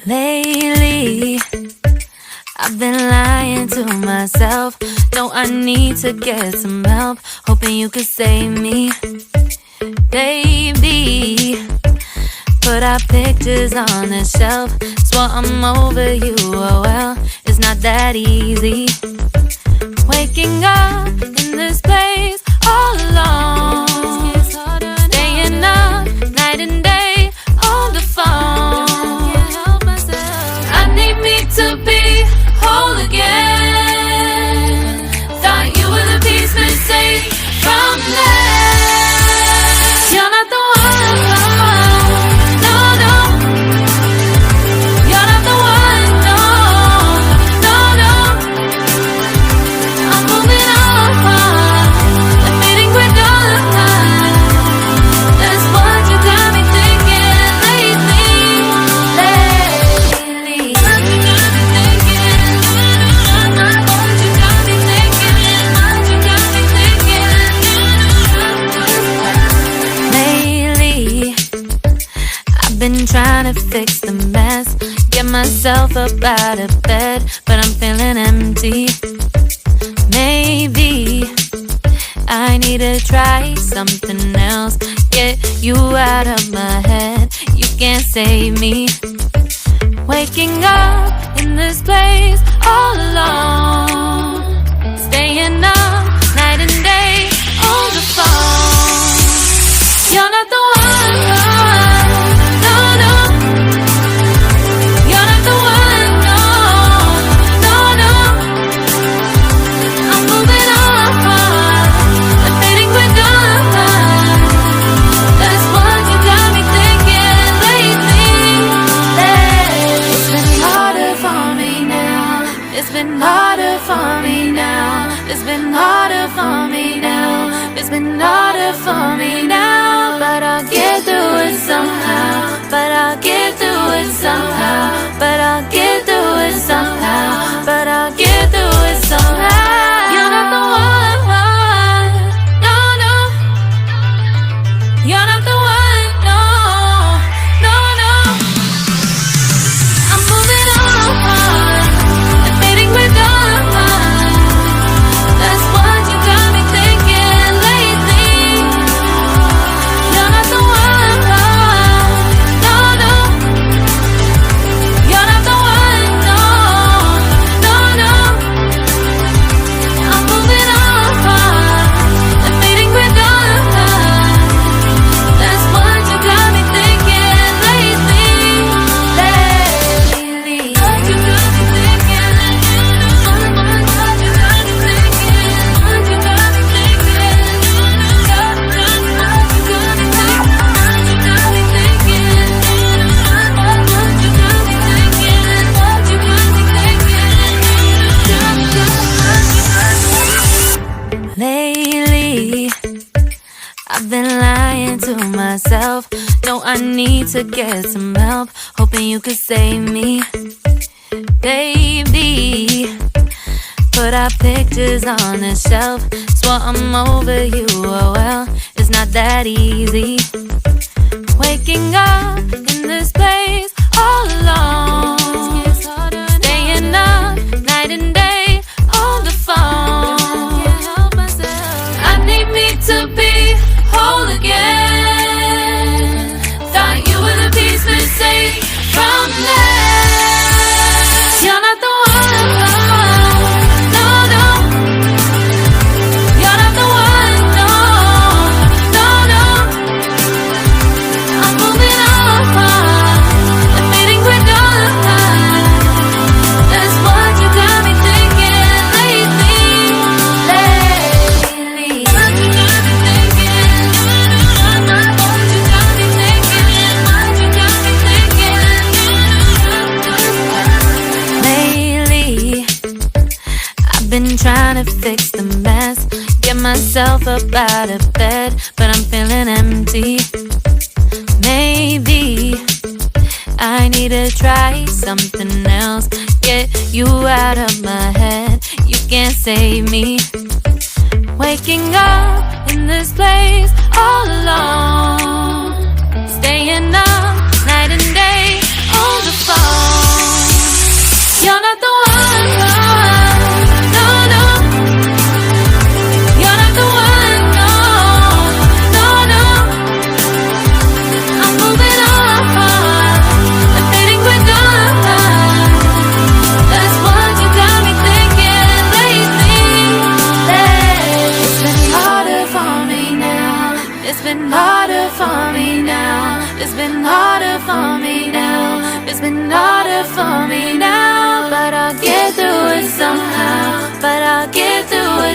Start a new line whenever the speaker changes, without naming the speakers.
Lately, I've been lying to myself. No, I need to get some help. Hoping you could save me, baby. Put our pictures on the shelf. Swore I'm over you, oh well, it's not that easy. Waking up in this place all alone, staying up night and day on the phone. I need me to be whole again. Thought you were the piece missing from last. You're not the one, no, no. You're not the one, no, no, no. I'm moving on, the feeling we're done. That's what you got me thinking lately. What you got me thinking? What you got me thinking? What you got me thinking? Lately, I've been trying to fix the mess, get myself up out of bed, but I'm feeling empty. Maybe I need to try something else, get you out of my head. You can't save me. Waking up in this place all alone, staying up night and day on the phone. You're not the one, no, no. You're not the one, no, no, no. I'm moving on, the feeling we're done. That's what you got me thinking lately. It's been harder for me now. It's been harder for me now. It's been harder for me now. It's been harder for me now. But I'll get through it somehow. But I'll get through it somehow. But I'll get through it somehow. But I'll get through it somehow. You're not the one, no, no. You're not the one, no, no, no. I'm moving on, the feeling we're done. That's what you got me thinking lately. You're not the one, no, no. You're not the one, no, no, no. I'm moving on, the feeling we're done. That's what you got me thinking lately. What you got me thinking? What you got me thinking? What you got me thinking? What you got me thinking? What you got me thinking? What you got me thinking? Lately, I've been lying to myself. No, I need to get some help. Hoping you could save me, baby. Put our pictures on the shelf. Swore I'm over you, oh well, it's not that easy. Waking up in this place all alone, staying up night and day on the phone. I need me to be whole again. Thought you were the piece missing from last. You're not the one, no, no. You're not the one, no, no, no. I'm moving on, the feeling we're done. That's what you got me thinking lately. What you got me thinking? What you got me thinking? What you got me thinking? Lately, I've been trying to fix the mess, get myself up out of bed, but I'm feeling empty. Maybe I need to try something else, get you out of my head. You can't save me. waking up in this place all alone, staying up night and day on the phone. You're not the one, no, no. You're not the one, no, no, no. I'm moving on and fading with God. That's what you got me thinking lately. It's been harder for me now. It's been harder for me now. It's been harder for me now. It's been harder for me now. But I'll get through it somehow. But I'll get through